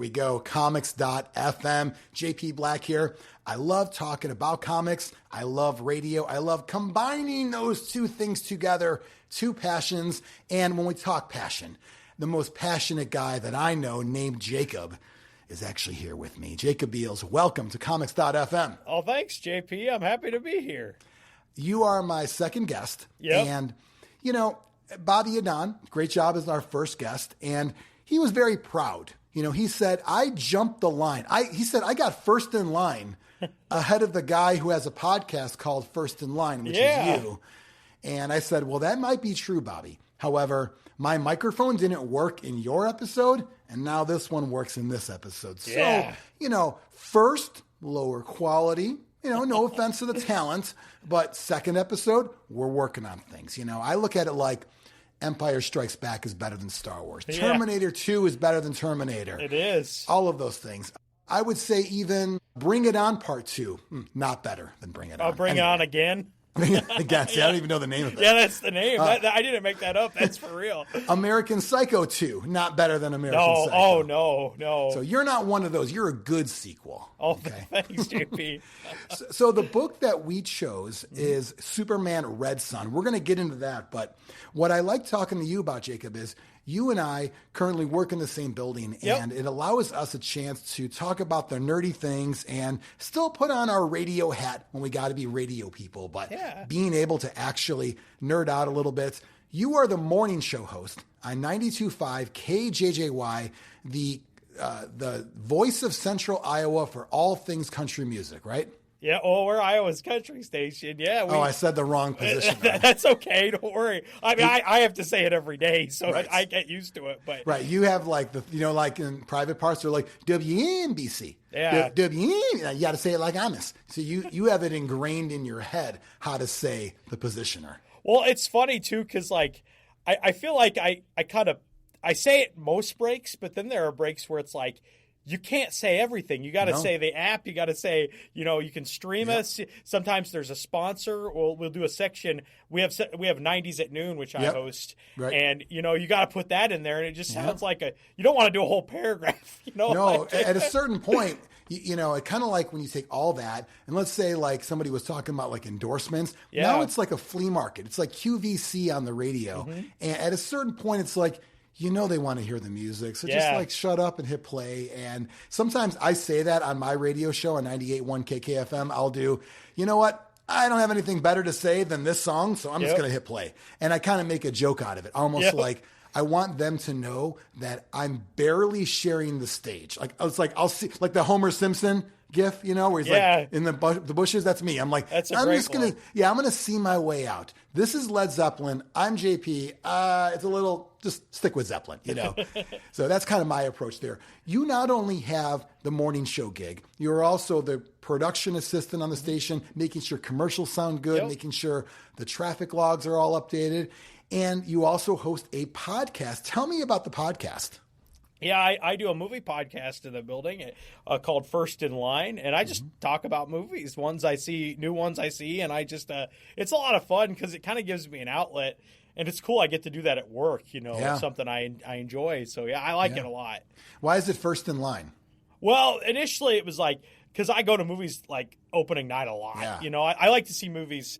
we go. Comics.fm. JP Black here. I love talking about comics. I love radio. I love combining those two things together, two passions. And when we talk passion, the most passionate guy that I know, named Jacob, is actually here with me. Jacob Beals, welcome to Comics.fm. Oh, thanks, JP. I'm happy to be here. You are my second guest. Yep. And, you know, Bobby Adon, great job as our first guest. And he was very proud. You know, he said, I jumped the line. He said, I got first in line ahead of the guy who has a podcast called First in Line, which is you. And I said, well, that might be true, Bobby. However, my microphone didn't work in your episode, and now this one works in this episode. So, you know, first, lower quality, you know, no offense to the talent, but second episode, we're working on things. You know, I look at it like Empire Strikes Back is better than Star Wars. Terminator 2 is better than Terminator. It is. All of those things. I would say even Bring It On Part 2, not better than Bring It On. Bring It On Again? Again, see, I don't even know the name of it. Yeah, that's the name. I didn't make that up. That's for real. American Psycho 2, not better than American Psycho. Oh, no. So you're not one of those. You're a good sequel. Oh, okay? Thanks, JP. So the book that we chose is Superman Red Son. We're going to get into that. But what I like talking to you about, Jacob, is you and I currently work in the same building, and it allows us a chance to talk about the nerdy things and still put on our radio hat when we got to be radio people, but being able to actually nerd out a little bit. You are the morning show host on 92.5 KJJY, the voice of Central Iowa for all things country music, right? Yeah, we're Iowa's country station. Yeah. I said the wrong position. That's okay. Don't worry. I mean, I have to say it every day, so I get used to it. But right, you have like like in private parts, they're like WNBC. Yeah. You got to say it like Amos. So you have it ingrained in your head how to say the positioner. Well, it's funny too, because like I feel like I say it most breaks, but then there are breaks where it's like, you can't say everything. You got to say the app. You got to say, you can stream us. Sometimes there's a sponsor. We'll do a section. We have 90s at noon, which I host. Right. And, you got to put that in there. And it just sounds like you don't want to do a whole paragraph. No, at a certain point, it kind of like when you take all that and let's say like somebody was talking about like endorsements. Yeah. Now it's like a flea market. It's like QVC on the radio. Mm-hmm. And at a certain point, it's like, they want to hear the music. So just like shut up and hit play. And sometimes I say that on my radio show on 98.1 KKFM. I'll do, you know what? I don't have anything better to say than this song. So I'm just going to hit play. And I kind of make a joke out of it. Almost like I want them to know that I'm barely sharing the stage. Like it's like I'll see like the Homer Simpson gif, where he's like in the bushes. That's me. I'm like, I'm gonna see my way out. This is Led Zeppelin. I'm JP. It's a little, just stick with Zeppelin, So that's kind of my approach there. You not only have the morning show gig, you're also the production assistant on the station, making sure commercials sound good, making sure the traffic logs are all updated. And you also host a podcast. Tell me about the podcast. Yeah, I do a movie podcast in the building called First in Line, and I just talk about movies, ones I see, new ones I see, and I just it's a lot of fun because it kind of gives me an outlet, and it's cool. I get to do that at work, something I enjoy. So yeah, I like it a lot. Why is it First in Line? Well, initially it was like because I go to movies like opening night a lot. Yeah. I like to see movies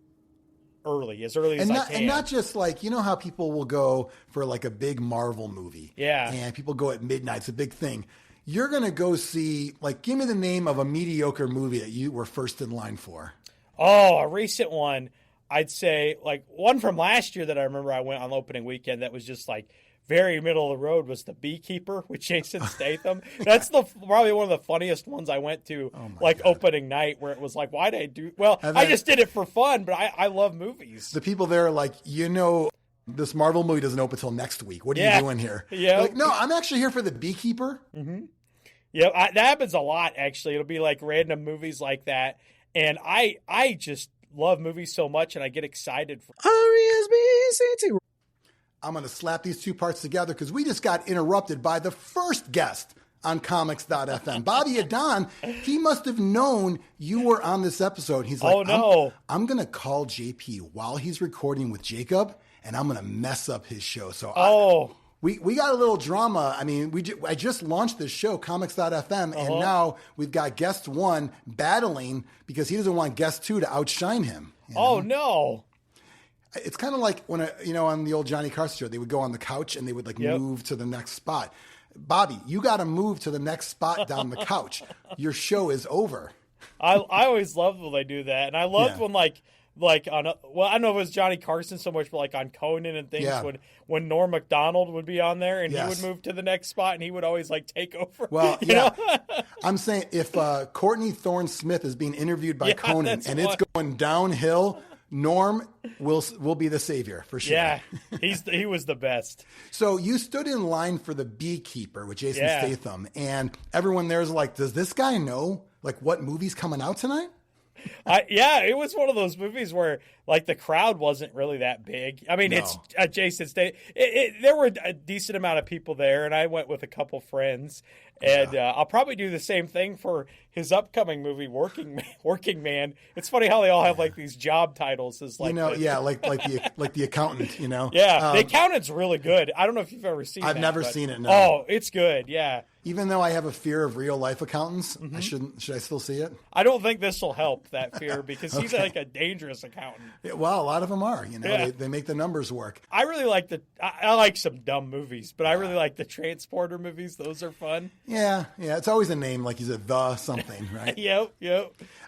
early as I can. And not just like, how people will go for like a big Marvel movie. Yeah. And people go at midnight. It's a big thing. You're going to go see, like, give me the name of a mediocre movie that you were first in line for. Oh, a recent one. I'd say like one from last year that I remember I went on opening weekend that was just like very middle of the road was The Beekeeper with Jason Statham. That's probably one of the funniest ones I went to, opening night, where it was like, why did I do? Well, I just did it for fun, but I love movies. The people there are like, this Marvel movie doesn't open until next week. What are you doing here? Yeah. Like, no, I'm actually here for The Beekeeper. Mm-hmm. Yeah, that happens a lot, actually. It'll be like random movies like that. And I just love movies so much, and I get excited for R-E-S-B-C-T. I'm going to slap these two parts together because we just got interrupted by the first guest on Comics.fm. Bobby Adon, he must have known you were on this episode. He's like, I'm going to call JP while he's recording with Jacob, and I'm going to mess up his show. So We got a little drama. I mean, I just launched this show, Comics.fm, and now we've got guest 1 battling because he doesn't want guest 2 to outshine him. Oh, no. It's kind of like when, on the old Johnny Carson show, they would go on the couch and they would move to the next spot. Bobby, you got to move to the next spot down the couch. Your show is over. I always loved when they do that. And I loved when I don't know if it was Johnny Carson so much, but like on Conan and things when Norm Macdonald would be on there and he would move to the next spot and he would always like take over. Well, you know? I'm saying if Courtney Thorne Smith is being interviewed by Conan and it's going downhill, Norm will be the savior for sure. Yeah, he was the best. So you stood in line for The Beekeeper with Jason Statham, and everyone there's like, does this guy know like what movie's coming out tonight? It was one of those movies where like the crowd wasn't really that big. I mean, it's Jason Statham. There were a decent amount of people there, and I went with a couple friends. And I'll probably do the same thing for his upcoming movie, Working Man. It's funny how they all have like these job titles. As like like the accountant. The accountant's really good. I don't know if you've ever seen. I've never seen it. No. Oh, it's good. Yeah. Even though I have a fear of real life accountants, should I still see it? I don't think this will help that fear because he's like a dangerous accountant. Yeah, well, a lot of them are. They make the numbers work. I really like I like some dumb movies, but I really like the Transporter movies. Those are fun. Yeah. It's always a name like he's a the something, right? Yep.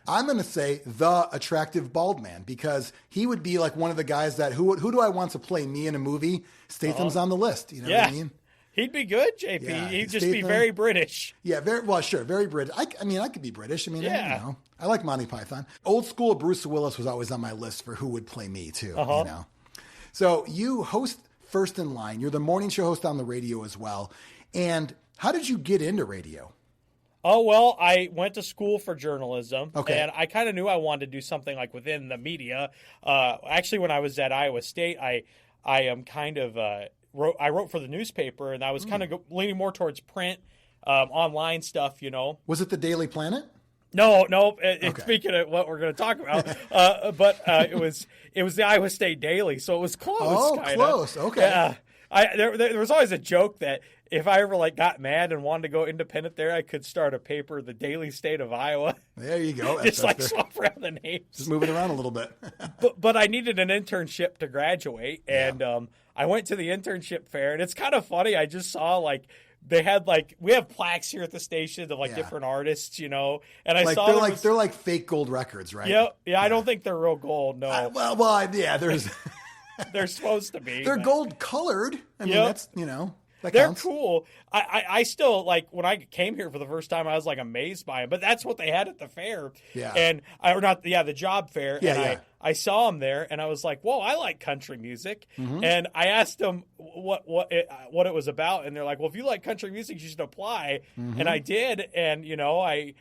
I'm going to say the attractive bald man because he would be like one of the guys that who do I want to play me in a movie? Statham's on the list. You know what I mean? He'd be good, JP. Yeah, He'd just be very British. Yeah, very British. I mean, I could be British. I mean, I like Monty Python. Old school Bruce Willis was always on my list for who would play me too. So you host First in Line. You're the morning show host on the radio as well. And how did you get into radio? Oh, well, I went to school for journalism, okay. And I kind of knew I wanted to do something like within the media. Actually, when I was at Iowa State, I am kind of I wrote for the newspaper, and I was kind of leaning more towards print, online stuff. Was it the Daily Planet? No. Speaking of what we're going to talk about, but it was the Iowa State Daily, so it was close. Oh, kinda. Close. Okay. Yeah. There was always a joke that if I ever got mad and wanted to go independent there, I could start a paper, the Daily State of Iowa. There you go. Just swap around the names. Just move it around a little bit. but I needed an internship to graduate, and I went to the internship fair, and it's kind of funny. I just saw they had we have plaques here at the station of different artists, and I saw they're like fake gold records, right? Yeah. I don't think they're real gold. No. There's. They're supposed to be. They're gold colored. I mean, that's that they're counts. cool. I still when I came here for the first time, I was amazed by them. But that's what they had at the fair. Yeah. And the job fair. Yeah. And I saw them there, and I was like, "Whoa, I like country music." Mm-hmm. And I asked them what it was about, and they're like, "Well, if you like country music, you should apply." Mm-hmm. And I did, and I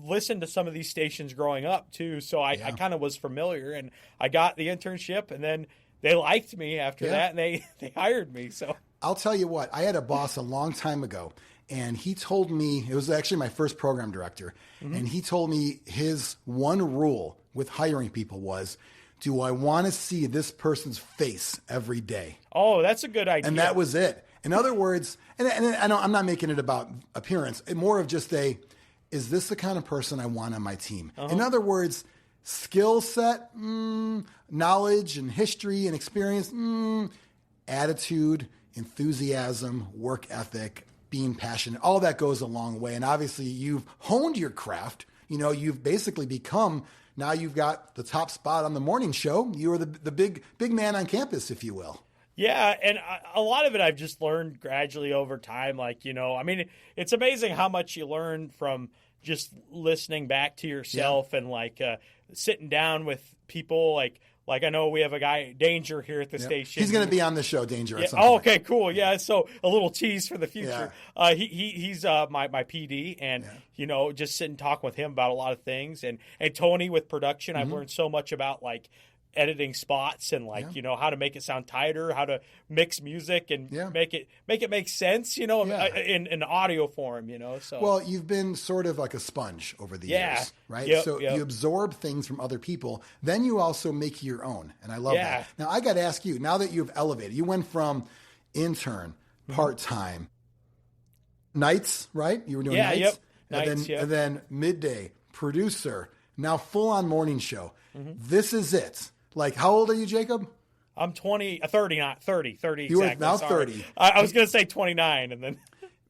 listened to some of these stations growing up too, so I kind of was familiar, and I got the internship, and then they liked me after that, and they hired me. So I'll tell you what, I had a boss a long time ago, and he told me, it was actually my first program director, and he told me his one rule with hiring people was, do I want to see this person's face every day? Oh, that's a good idea. And that was it. In other words, and I'm not making it about appearance, more of just is this the kind of person I want on my team? In other words, skill set, knowledge and history and experience, attitude, enthusiasm, work ethic, being passionate, all that goes a long way. And obviously you've honed your craft. You've basically become, now you've got the top spot on the morning show. You are the big man on campus, if you will. Yeah, and a lot of it I've just learned gradually over time. It's amazing how much you learn from just listening back to yourself and sitting down with people like I know we have a guy, Danger, here at the station. He's going to be on the show, Danger. At some point. Okay, cool. Yeah, so a little tease for the future. Yeah. He's my PD, and just sit and talk with him about a lot of things. And Tony with production, I've learned so much about editing spots and how to make it sound tighter, how to mix music and make it make sense, in audio form, So well, you've been sort of like a sponge over the years, right? You absorb things from other people, then you also make your own, and I love that. Now I got to ask you, now that you've elevated, you went from intern part-time. Nights, right? You were doing nights? Yep. Nights, and then midday, producer, now full-on morning show. This is it. Like, how old are you, Jacob? I'm 30, not 30 exactly. You are now 30. I was going to say 29 and then...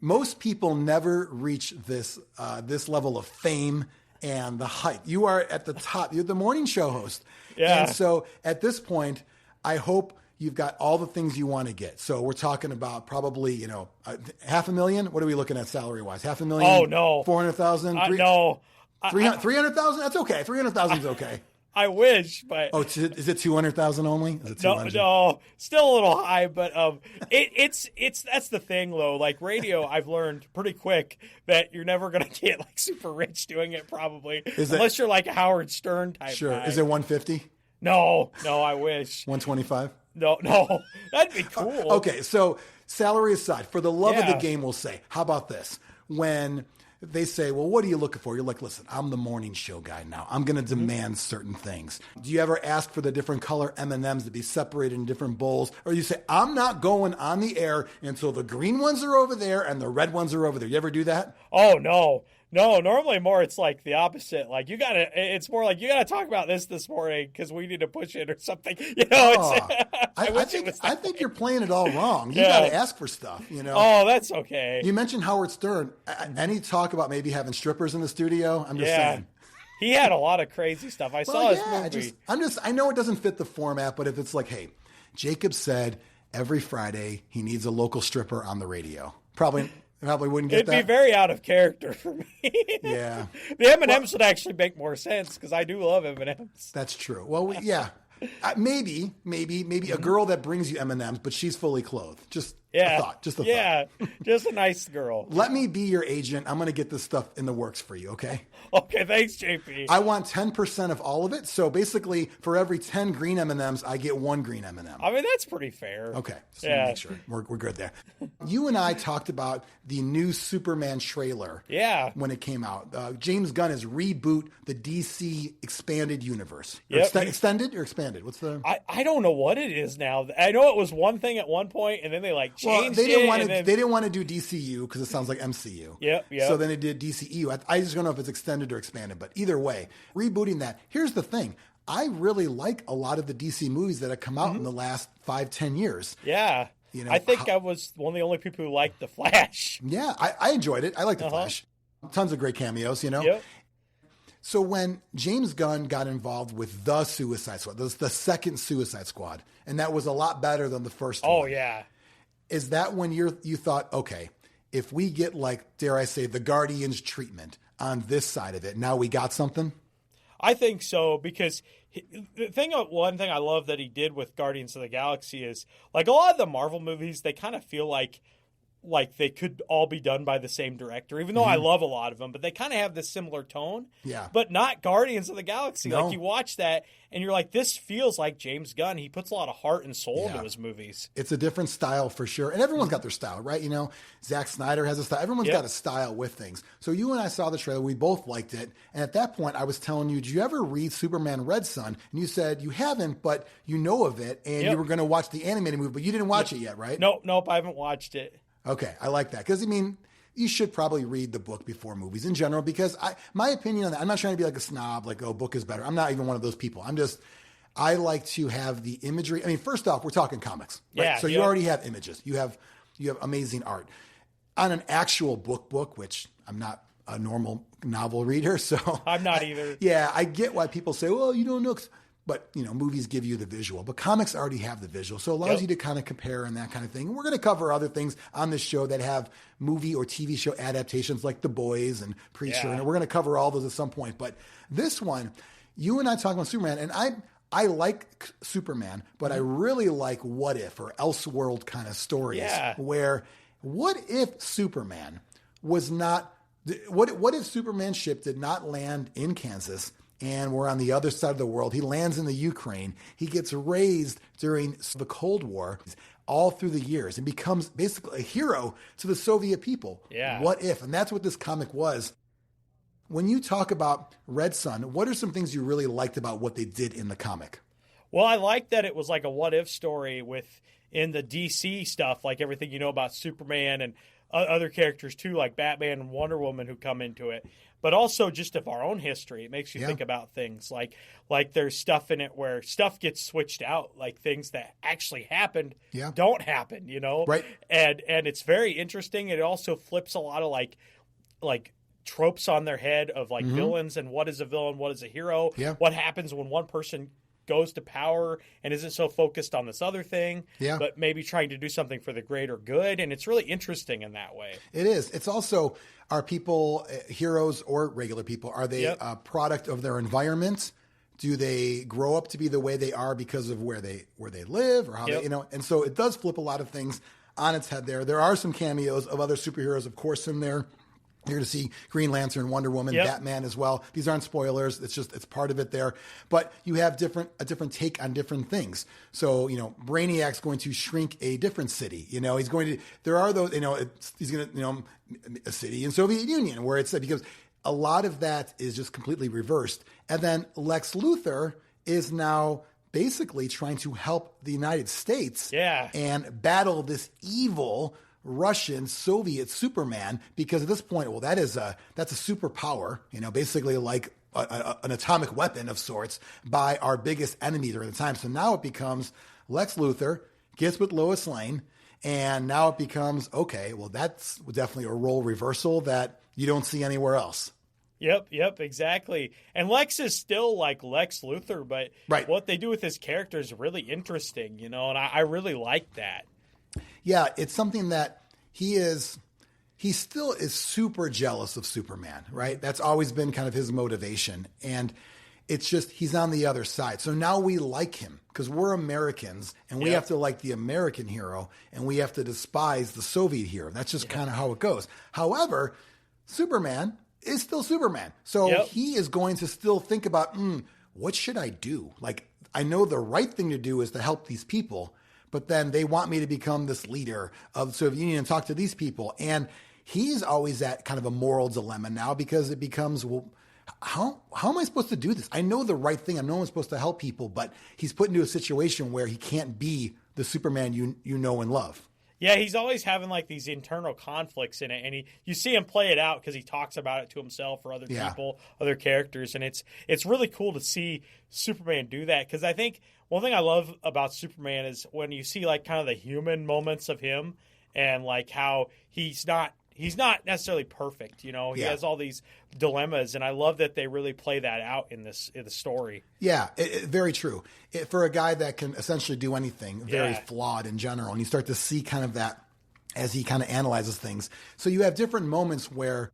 Most people never reach this level of fame and the hype. You are at the top. You're the morning show host. Yeah. And so at this point, I hope you've got all the things you want to get. So we're talking about probably, $500,000. What are we looking at salary-wise? $500,000? Oh, no. 400,000? No. 300,000? That's okay. 300,000 is okay. I wish, but is it 200,000 only? Is it 200? No, still a little high, but it's that's the thing though. Like radio, I've learned pretty quick that you're never gonna get like super rich doing it, probably, unless you're like a Howard Stern type. Sure. Guy. Is it 150? No, I wish. 125? No, that'd be cool. Okay, so salary aside, for the love of the game, we'll say, how about this? When they say, well, what are you looking for? You're like, listen, I'm the morning show guy now. I'm going to demand certain things. Do you ever ask for the different color M&Ms to be separated in different bowls? Or you say, I'm not going on the air until the green ones are over there and the red ones are over there. You ever do that? Oh, no. No, normally more it's like the opposite. Like it's more like you gotta talk about this morning because we need to push it or something. I think you're playing it all wrong. You gotta ask for stuff. Oh, that's okay. You mentioned Howard Stern. Any talk about maybe having strippers in the studio? I'm just saying. He had a lot of crazy stuff. I saw his movie. I know it doesn't fit the format, but if it's like, hey, Jacob said every Friday he needs a local stripper on the radio. Probably wouldn't get that. It'd be very out of character for me. Yeah. The M&Ms would actually make more sense because I do love M&Ms. That's true. Well, maybe a girl that brings you M&Ms, but she's fully clothed. Just a thought. Just a nice girl. Let me be your agent. I'm going to get this stuff in the works for you, okay? Okay, thanks, JP. I want 10% of all of it. So basically, for every 10 green M&Ms, I get one green M&M. I mean, that's pretty fair. Okay, so make sure we're good there. You and I talked about the new Superman trailer. Yeah. When it came out, James Gunn has reboot the DC expanded universe. Yep. Extended or expanded? What's the? I don't know what it is now. I know it was one thing at one point, and then they changed they didn't want to do DCU because it sounds like MCU. Yep. So then they did DCEU. I just don't know if it's extended or expanded, but either way, rebooting that. Here's the thing. I really like a lot of the DC movies that have come out in the last 5-10 years. Yeah. I think I was one of the only people who liked The Flash. Yeah, I enjoyed it. I like The Flash. Tons of great cameos, Yep. So when James Gunn got involved with the Suicide Squad, the second Suicide Squad, and that was a lot better than the first one. Oh, yeah. Is that when you thought, okay, if we get dare I say, the Guardians treatment on this side of it, now we got something? I think so, because one thing I love that he did with Guardians of the Galaxy is, a lot of the Marvel movies, they kind of feel like they could all be done by the same director, even though I love a lot of them, but they kind of have this similar tone. Yeah. But not Guardians of the Galaxy. No. You watch that and you're like, this feels like James Gunn. He puts a lot of heart and soul into his movies. It's a different style for sure. And everyone's got their style, right? Zack Snyder has a style. Everyone's got a style with things. So you and I saw the trailer. We both liked it. And at that point, I was telling you, did you ever read Superman Red Son? And you said you haven't, but you know of it. And you were going to watch the animated movie, but you didn't watch it yet, right? Nope. I haven't watched it. Okay, I like that. Because, you should probably read the book before movies in general, because my opinion on that, I'm not trying to be like a snob, book is better. I'm not even one of those people. I like to have the imagery. First off, we're talking comics, right? Yeah, so you already have images. You have amazing art. On an actual book, which I'm not a normal novel reader, so. I'm not either. I get why people say, well, you don't know. But, movies give you the visual. But comics already have the visual. So it allows you to kind of compare and that kind of thing. And we're going to cover other things on this show that have movie or TV show adaptations like The Boys and Preacher. And we're going to cover all those at some point. But this one, you and I talk about Superman. And I like Superman, but I really like what if or Elseworld kind of stories. Yeah. Where what if Superman was not – what if Superman's ship did not land in Kansas – and we're on the other side of the world. He lands in the Ukraine. He gets raised during the Cold War all through the years and becomes basically a hero to the Soviet people. Yeah. What if? And that's what this comic was. When you talk about Red Son, what are some things you really liked about what they did in the comic? Well, I like that it was like a what-if story in the DC stuff, like everything you know about Superman and other characters too, like Batman and Wonder Woman who come into it. But also just of our own history. It makes you think about things like there's stuff in it where stuff gets switched out, like things that actually happened don't happen, you know? Right. And it's very interesting. It also flips a lot of like tropes on their head of like villains and what is a villain, what is a hero, what happens when one person goes to power and isn't so focused on this other thing, but maybe trying to do something for the greater good. And it's really interesting in that way. It is. It's also, are people heroes or regular people? Are they a product of their environment? Do they grow up to be the way they are because of where they live or how they, and so it does flip a lot of things on its head there. There are some cameos of other superheroes, of course, in there. You're going to see Green Lantern, Wonder Woman, Batman as well. These aren't spoilers. It's part of it there. But you have a different take on different things. So, Brainiac's going to shrink a different city. He's going to, there are those, he's going to, a city in Soviet Union where it's because a lot of that is just completely reversed. And then Lex Luthor is now basically trying to help the United States and battle this evil Russian Soviet Superman, because at this point, well, that's a superpower, basically like an atomic weapon of sorts by our biggest enemy during the time. So now it becomes Lex Luthor gets with Lois Lane, and now it becomes, okay, well, that's definitely a role reversal that you don't see anywhere else. Yep, exactly. And Lex is still like Lex Luthor, but what they do with his character is really interesting, and I really like that. Yeah, it's something that he still is super jealous of Superman, right? That's always been kind of his motivation. And it's just, he's on the other side. So now we like him because we're Americans and we have to like the American hero and we have to despise the Soviet hero. That's just kind of how it goes. However, Superman is still Superman. So he is going to still think about, what should I do? Like, I know the right thing to do is to help these people, but then they want me to become this leader of the Soviet Union and talk to these people. And he's always at kind of a moral dilemma now because it becomes, well, how am I supposed to do this? I know the right thing. I know I'm supposed to help people, but he's put into a situation where he can't be the Superman you know and love. Yeah, he's always having like these internal conflicts in it, and you see him play it out because he talks about it to himself or other people, other characters, and it's really cool to see Superman do that because I think one thing I love about Superman is when you see like kind of the human moments of him and like how he's not necessarily perfect, He has all these dilemmas, and I love that they really play that out in the story. Yeah, very true. For a guy that can essentially do anything, very flawed in general, and you start to see kind of that as he kind of analyzes things. So you have different moments where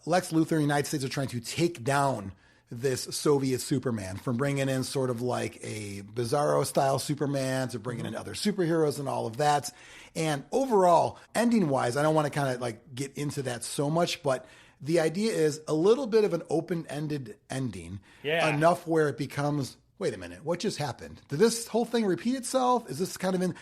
Lex Luthor and the United States are trying to take down this Soviet Superman, from bringing in sort of like a Bizarro-style Superman to bringing in other superheroes and all of that. And overall, ending-wise, I don't want to kind of like get into that so much, but the idea is a little bit of an open-ended ending, enough where it becomes, wait a minute, what just happened? Did this whole thing repeat itself? Is this kind of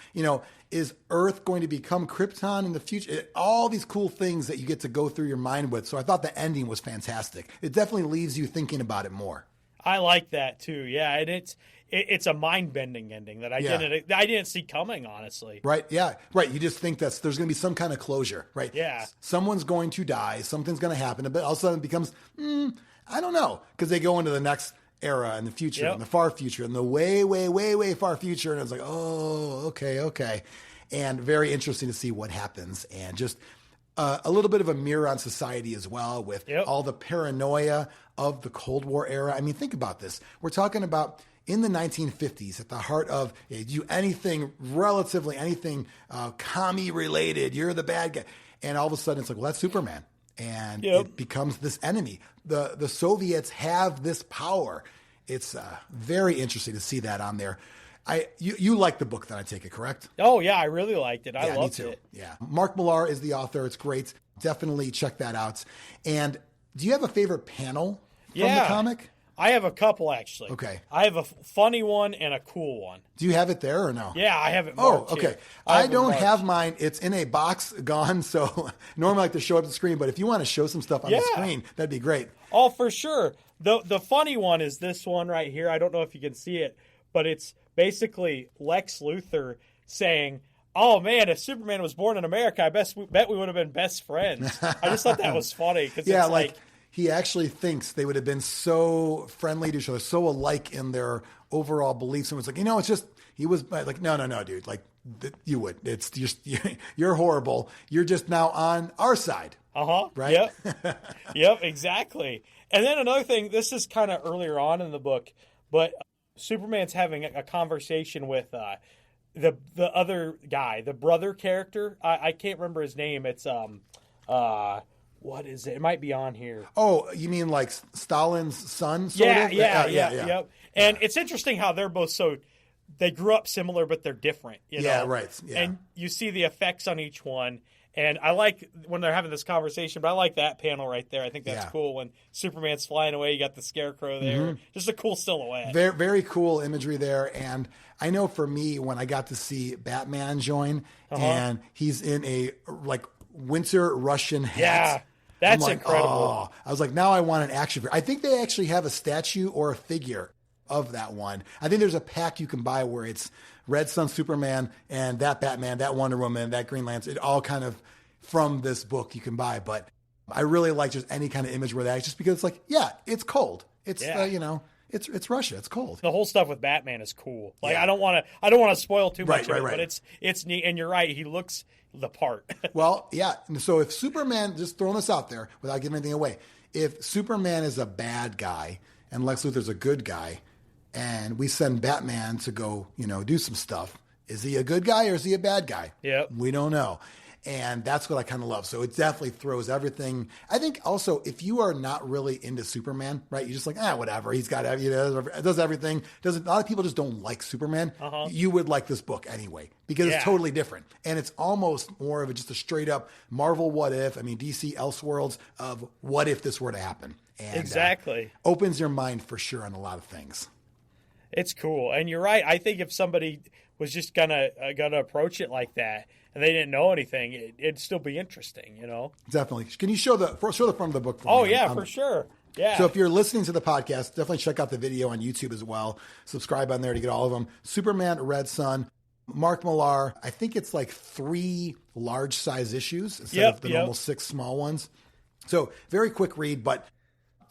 is Earth going to become Krypton in the future? All these cool things that you get to go through your mind with. So I thought the ending was fantastic. It definitely leaves you thinking about it more. I like that too. Yeah, and it's a mind-bending ending that I didn't see coming, honestly. Right, yeah. Right, you just think there's going to be some kind of closure, right? Yeah. Someone's going to die, something's going to happen, but all of a sudden it becomes, I don't know, because they go into the next era in the future, in the far future, in the way, way, way, way far future. And I was like, oh, okay. And very interesting to see what happens. And just a little bit of a mirror on society as well with all the paranoia of the Cold War era. I mean, think about this. We're talking about in the 1950s, at the heart of anything commie related, you're the bad guy. And all of a sudden it's like, well, that's Superman. And it becomes this enemy. The Soviets have this power. It's very interesting to see that on there. You like the book, then I take it, correct? Oh, yeah, I really liked it. I loved it. Yeah. Mark Millar is the author. It's great. Definitely check that out. And do you have a favorite panel from the comic? I have a couple, actually. Okay. I have a funny one and a cool one. Do you have it there or no? Yeah, I have it marked. Oh, okay. I don't have mine. It's in a box gone, so normally I like to show up the screen, but if you want to show some stuff on the screen, that'd be great. Oh, for sure. The funny one is this one right here. I don't know if you can see it, but it's basically Lex Luthor saying, "Oh man, if Superman was born in America, I bet we would have been best friends." I just thought that was funny because yeah, it's like he actually thinks they would have been so friendly to each other, so alike in their overall beliefs, and was like, it's just he was like, no, dude, like you would. It's just you're horrible. You're just now on our side. Right. Yep. Exactly. And then another thing. This is kind of earlier on in the book, but Superman's having a conversation with the other guy, the brother character. I can't remember his name. It's what is it? It might be on here. Oh, you mean like Stalin's son? Yeah. And it's interesting how they're both they grew up similar, but they're different. You know? Yeah, right. Yeah. And you see the effects on each one. And I like when they're having this conversation, but I like that panel right there. I think that's cool. When Superman's flying away, you got the Scarecrow there. Mm-hmm. Just a cool silhouette. Very, very cool imagery there. And I know for me, when I got to see Batman join, and he's in a winter Russian hat. Yeah, that's incredible. Oh. I was like, now I want an action figure. I think they actually have a statue or a figure of that one. I think there's a pack you can buy where it's Red Sun Superman and that Batman, that Wonder Woman, that Green Lantern, it all kind of from this book you can buy. But I really like just any kind of image where that, just because it's like, it's cold. It's, it's Russia. It's cold. The whole stuff with Batman is cool. Like, I don't want to spoil too much of it, but it's neat. And you're right. He looks the part. Well, yeah. So if Superman, just throwing this out there without giving anything away, if Superman is a bad guy and Lex Luthor's a good guy, and we send Batman to go, do some stuff, is he a good guy or is he a bad guy? Yep. We don't know. And that's what I kind of love. So it definitely throws everything. I think also if you are not really into Superman, right? You're just like, whatever. He's got, does everything. A lot of people just don't like Superman. You would like this book anyway, because it's totally different. And it's almost more of just a straight up Marvel what if, DC Elseworlds of what if this were to happen. And, exactly. Opens your mind for sure on a lot of things. It's cool. And you're right. I think if somebody was just gonna approach it like that and they didn't know anything, it'd still be interesting, Definitely. Can you show the front of the book for me? Oh, yeah, for sure. Yeah. So if you're listening to the podcast, definitely check out the video on YouTube as well. Subscribe on there to get all of them. Superman, Red Sun, Mark Millar. I think it's like 3 large size issues instead of the normal 6 small ones. So very quick read, but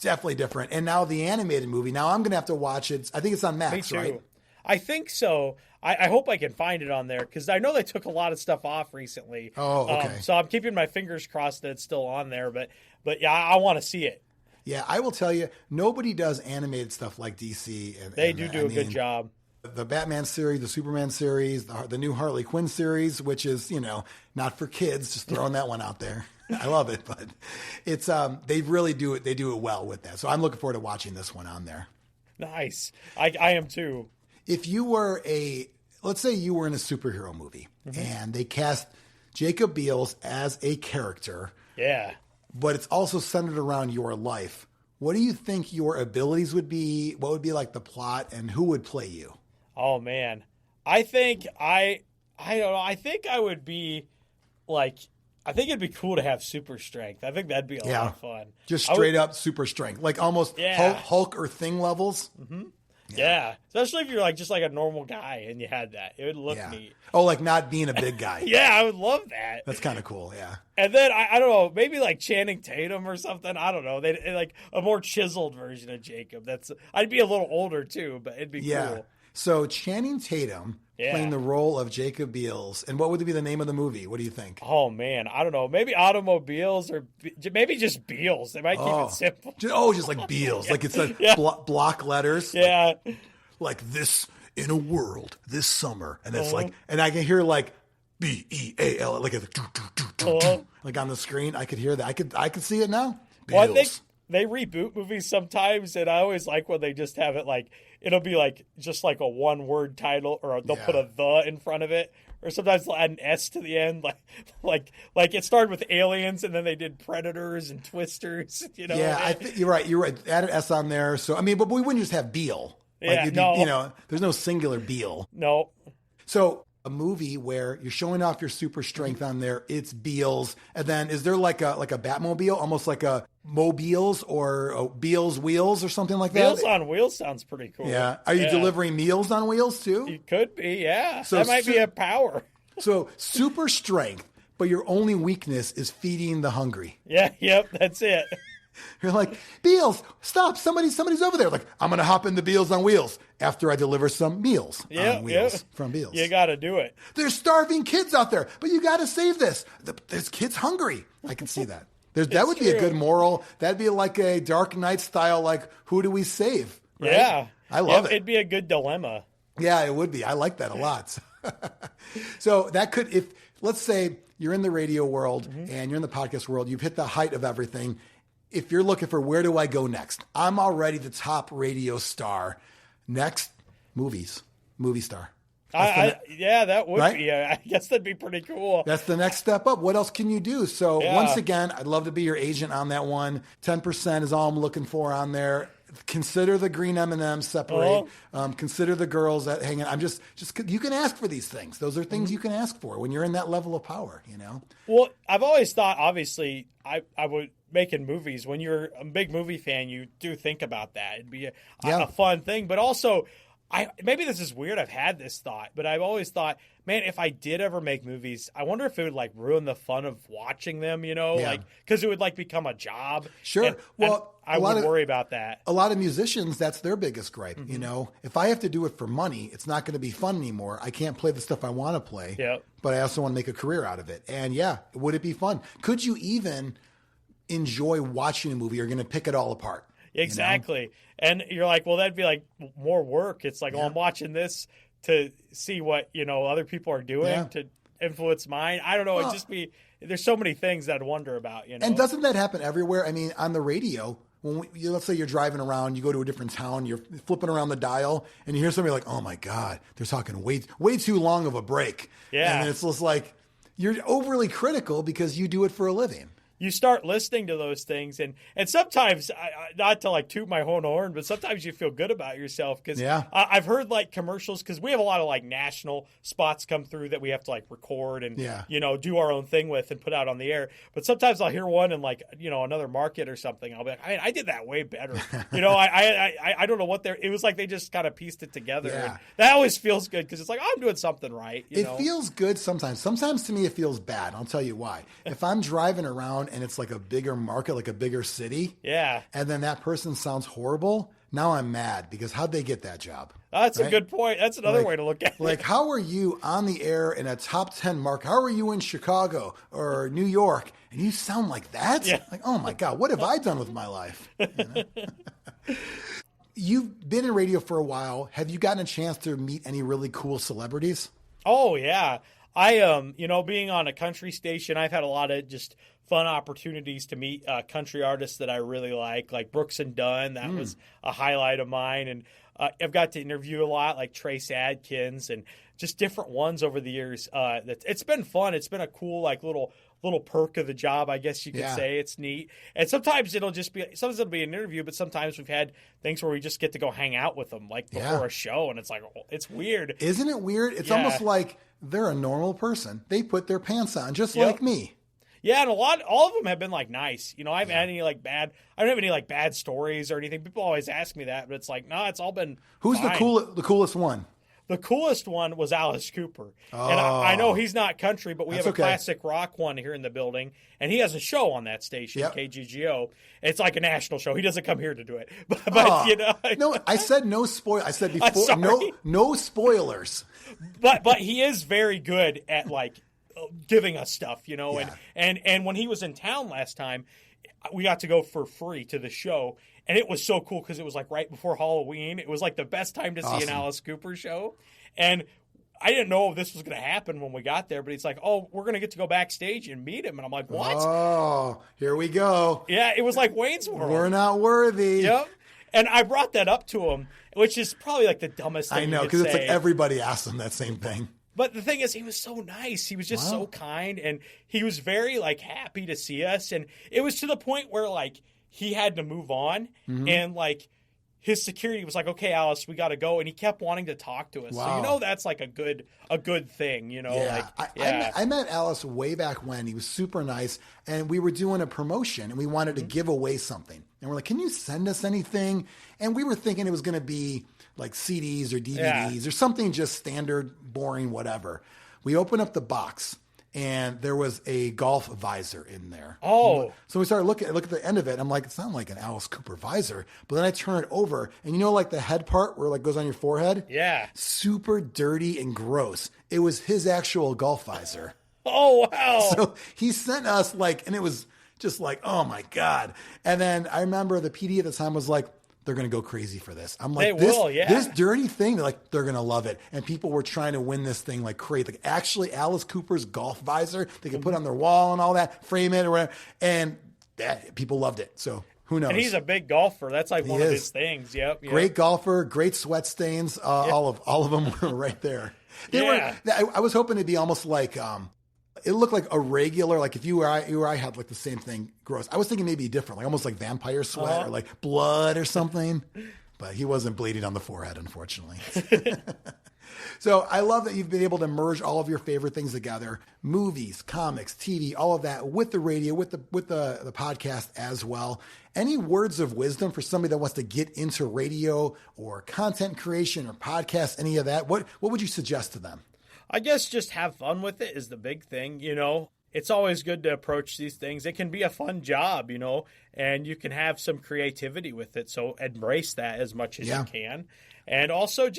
definitely different. And now the animated movie. Now I'm going to have to watch it. I think it's on Max, right? I think so. I hope I can find it on there because I know they took a lot of stuff off recently. Oh, okay. So I'm keeping my fingers crossed that it's still on there. But yeah, I want to see it. Yeah, I will tell you, nobody does animated stuff like DC. They do a good job. The Batman series, the Superman series, the new Harley Quinn series, which is, not for kids, just throwing that one out there. I love it, but it's they really do it. They do it well with that. So I'm looking forward to watching this one on there. Nice. I am too. If you were let's say you were in a superhero movie and they cast Jacob Beals as a character. Yeah. But it's also centered around your life. What do you think your abilities would be? What would be like the plot, and who would play you? Oh man, I think I don't know. I think I would be like. I think it'd be cool to have super strength. I think that'd be a lot of fun. Just straight up super strength, like almost Hulk or Thing levels. Mm-hmm. Yeah, especially if you're just like a normal guy and you had that, it would look neat. Oh, like not being a big guy. Yeah, I would love that. That's kind of cool. Yeah. And then I don't know, maybe like Channing Tatum or something. I don't know. They like a more chiseled version of Jacob. I'd be a little older too, but it'd be cool. So Channing Tatum playing the role of Jacob Beals. And what would be the name of the movie? What do you think? Oh, man. I don't know. Maybe Automobiles or maybe just Beals. They might keep it simple. Just like Beals. Like it's like block letters. Yeah. Like this in a world this summer. And it's like, and I can hear like B-E-A-L. Like it's like on the screen. I could hear that. I could see it now. Beals. Well, I think they reboot movies sometimes. And I always like when they just have it like, it'll be like just like a one-word title, or they'll put a "the" in front of it, or sometimes they'll add an S to the end. Like it started with Aliens, and then they did Predators and Twisters. Yeah, I think you're right. You're right. Add an S on there. So but we wouldn't just have Beal. There's no singular Beal. No. So a movie where you're showing off your super strength on there. It's Beals. And then is there like a Batmobile, almost like a Mobiles or Beals Wheels or something like that? Wheels on Wheels sounds pretty cool. Yeah. Are you delivering meals on wheels too? You could be, yeah. So that might be a power. So super strength, but your only weakness is feeding the hungry. Yeah, yep, that's it. You're like, Beals, stop. Somebody's over there. Like, I'm going to hop in the Beals on Wheels after I deliver some meals on wheels from Beals. You got to do it. There's starving kids out there, but you got to save this. There's kids hungry. I can see that. That would be a good moral. That'd be like a Dark Knight style, like, who do we save? Right? Yeah. I love it. It'd be a good dilemma. Yeah, it would be. I like that a lot. So that could, if let's say you're in the radio world and you're in the podcast world, you've hit the height of everything. If you're looking for where do I go next? I'm already the top radio star. Next, movie star. That would be. I guess that'd be pretty cool. That's the next step up. What else can you do? So once again, I'd love to be your agent on that one. 10% is all I'm looking for on there. Consider the green M&Ms separate. Consider the girls that hang out. I'm just you can ask for these things. Those are things you can ask for when you're in that level of power, you know? Well, I've always thought, obviously, I would making movies. When you're a big movie fan, you do think about that. It'd be a fun thing. But also, maybe this is weird. I've had this thought, but I've always thought, man, if I did ever make movies, I wonder if it would like ruin the fun of watching them, you know, like because it would like become a job. Sure. And I would worry about that. A lot of musicians, that's their biggest gripe. You know, if I have to do it for money, it's not going to be fun anymore. I can't play the stuff I want to play, but I also want to make a career out of it. And would it be fun? Could you even enjoy watching a movie? You're going to pick it all apart. Exactly. You know? And you're like, well, that'd be like more work. It's like, I'm watching this to see what, other people are doing to influence mine. I don't know. It'd just be, there's so many things that I'd wonder about, And doesn't that happen everywhere? I mean, on the radio, let's say you're driving around, you go to a different town, you're flipping around the dial, and you hear somebody like, oh my God, they're talking way too long of a break. Yeah. And it's just like, you're overly critical because you do it for a living. You start listening to those things, and sometimes, not to like toot my own horn, but sometimes you feel good about yourself because I've heard like commercials because we have a lot of like national spots come through that we have to like record and do our own thing with and put out on the air. But sometimes I'll hear one in like another market or something. I'll be like, I did that way better. I don't know what it was like. They just kind of pieced it together. Yeah. And that always feels good because it's like I'm doing something right. It feels good sometimes. Sometimes to me it feels bad. I'll tell you why. If I'm driving around and it's like a bigger market, like a bigger city. Yeah. And then that person sounds horrible. Now I'm mad because how'd they get that job? That's a good point. That's another way to look at it. Like, how are you on the air in a top 10 market? How are you in Chicago or New York? And you sound like that? Yeah. Like, oh my God, what have I done with my life? You've been in radio for a while. Have you gotten a chance to meet any really cool celebrities? Oh, yeah. I, being on a country station, I've had a lot of just fun opportunities to meet country artists that I really like Brooks and Dunn. That was a highlight of mine. And I've got to interview a lot, like Trace Adkins and just different ones over the years. It's been fun. It's been a cool, like little perk of the job, I guess you could say. It's neat. And sometimes it'll be an interview, but sometimes we've had things where we just get to go hang out with them, like before a show. And it's like, it's weird. Isn't it weird? It's almost like they're a normal person. They put their pants on just like me. Yeah, and all of them have been like nice. I haven't had any like bad. I don't have any like bad stories or anything. People always ask me that, but it's like, no, it's all been. Who's fine. The coolest one? The coolest one was Alice Cooper. Oh. And I know he's not country, but we have a classic rock one here in the building, and he has a show on that station, KJJY. It's like a national show. He doesn't come here to do it, but No, I said no spoil. I said before no spoilers. But he is very good at like giving us stuff, and when he was in town last time, we got to go for free to the show, and it was so cool because it was like right before Halloween. It was like the best time to see an Alice Cooper show, and I didn't know this was going to happen when we got there, but he's like, oh, we're going to get to go backstage and meet him, and I'm like, what? Oh, here we go. Yeah, it was like Wayne's World. We're not worthy. Yep. And I brought that up to him, which is probably like the dumbest thing I know, because it's like everybody asks him that same thing. But the thing is, he was so nice. He was just so kind, and he was very like happy to see us. And it was to the point where like he had to move on, and like his security was like, okay, Alice, we got to go. And he kept wanting to talk to us. Wow. So, that's like a good thing, Yeah. I met Alice way back when. He was super nice. And we were doing a promotion and we wanted to give away something. And we're like, can you send us anything? And we were thinking it was going to be like CDs or DVDs or something just standard, boring, whatever. We open up the box. And there was a golf visor in there. Oh. So we started looking at the end of it. And I'm like, it's not like an Alice Cooper visor. But then I turn it over. And like the head part where it like goes on your forehead? Yeah. Super dirty and gross. It was his actual golf visor. Oh, wow. So he sent us and it was just like, oh my God. And then I remember the PD at the time was like, they're going to go crazy for this. I'm like, this dirty thing, they're going to love it. And people were trying to win this thing like crazy. Like actually Alice Cooper's golf visor, they could put on their wall and all that, frame it or whatever. And people loved it. So who knows? And he's a big golfer. That's like one of his things. Yep. Great golfer, great sweat stains. All of them were right there. I was hoping it'd be almost like, it looked like a regular, like if you or I had like the same thing, gross. I was thinking maybe different, like almost like vampire sweat or like blood or something. But he wasn't bleeding on the forehead, unfortunately. So I love that you've been able to merge all of your favorite things together: movies, comics, TV, all of that with the radio, with the podcast as well. Any words of wisdom for somebody that wants to get into radio or content creation or podcast, any of that? What would you suggest to them? I guess just have fun with it is the big thing, It's always good to approach these things. It can be a fun job, and you can have some creativity with it. So embrace that as much as you can. And also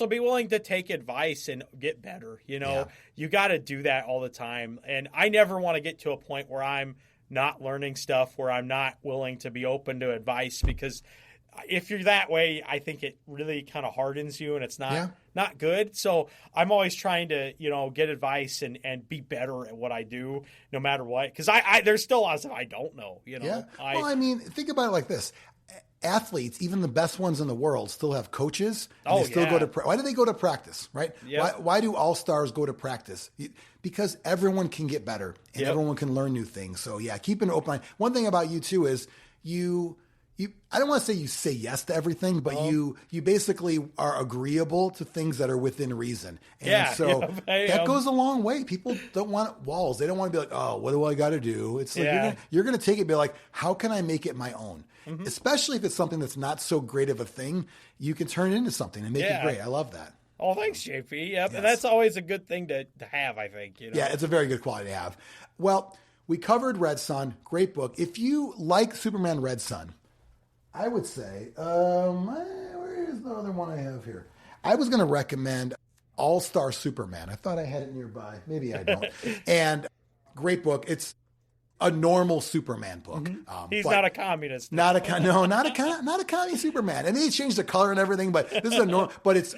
be willing to take advice and get better. You got to do that all the time. And I never want to get to a point where I'm not learning stuff, where I'm not willing to be open to advice, because if you're that way, I think it really kind of hardens you and it's not good. So I'm always trying to, get advice and be better at what I do no matter what. Because there's still lots of I don't know, Yeah. Think about it like this. Athletes, even the best ones in the world, still have coaches. And they still go to why do they go to practice, right? Yep. Why do all-stars go to practice? Because everyone can get better and everyone can learn new things. So, keep an open mind. One thing about you, too, is I don't want to say you say yes to everything, but you basically are agreeable to things that are within reason. And that goes a long way. People don't want walls. They don't want to be like, oh, what do I got to do? It's like you're going to take it and be like, how can I make it my own? Mm-hmm. Especially if it's something that's not so great of a thing, you can turn it into something and make it great. I love that. Oh, thanks, JP. Yep. Yes. And that's always a good thing to have, I think. Yeah, it's a very good quality to have. Well, we covered Red Son. Great book. If you like Superman Red Son, I would say, where is the other one I have here? I was going to recommend All-Star Superman. I thought I had it nearby. Maybe I don't. And great book. It's a normal Superman book. Mm-hmm. He's not a communist. Not a commie Superman. And they changed the color and everything, but this is a normal, but it's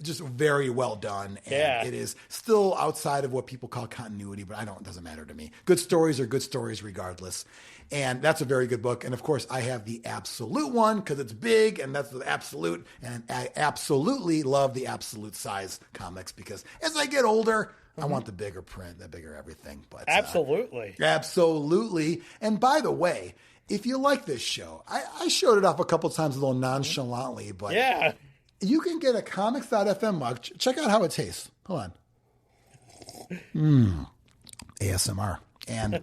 just very well done. And it is still outside of what people call continuity, but it doesn't matter to me. Good stories are good stories regardless. And that's a very good book. And of course, I have the Absolute one because it's big and that's the Absolute. And I absolutely love the Absolute size comics because as I get older, I want the bigger print, the bigger everything. But absolutely. Absolutely. And by the way, if you like this show, I showed it off a couple times a little nonchalantly, but you can get a comics.fm mug. Check out how it tastes. Hold on. ASMR. And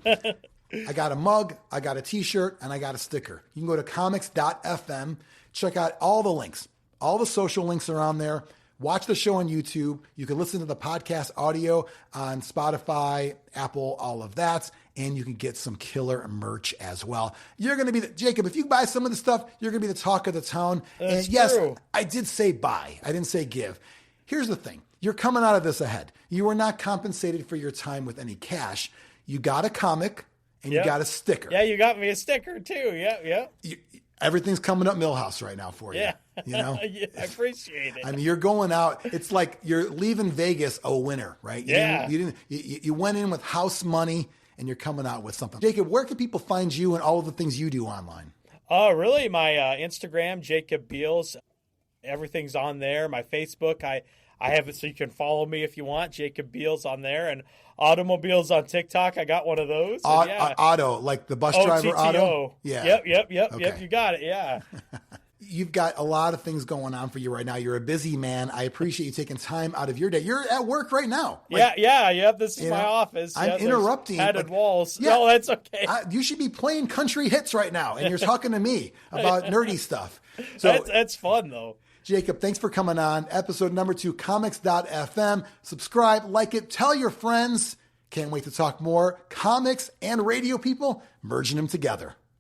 I got a mug, I got a t-shirt, and I got a sticker. You can go to comics.fm, check out all the links. All the social links are on there. Watch the show on YouTube. You can listen to the podcast audio on Spotify, Apple, all of that. And you can get some killer merch as well. You're going to be, Jacob, if you buy some of the stuff, you're going to be the talk of the town. That's and yes, true. I did say buy. I didn't say give. Here's the thing. You're coming out of this ahead. You are not compensated for your time with any cash. You got a comic and you got a sticker. Yeah, you got me a sticker too. Yeah. Everything's coming up Millhouse right now for you. Yeah. You know? I appreciate it. I mean, you're going out. It's like you're leaving Vegas a winner, right? You went in with house money and you're coming out with something. Jacob, where can people find you and all of the things you do online? Really? My Instagram, Jacob Beals. Everything's on there. My Facebook, I have it so you can follow me if you want. Jacob Beals on there. And Automobiles on TikTok. I got one of those. Auto, like the bus driver OTTO. Auto? Yeah. Yep. Okay. You got it. Yeah. you've got a lot of things going on for you right now. You're a busy man. I appreciate you taking time out of your day. You're at work right now. Like, yeah. This is my office. I'm interrupting. Padded walls. Yeah, no, that's okay. You should be playing country hits right now, and you're talking to me about nerdy stuff. So that's fun, though. Jacob, thanks for coming on. Episode number 2, comics.fm. Subscribe, like it, tell your friends. Can't wait to talk more. Comics and radio people, merging them together.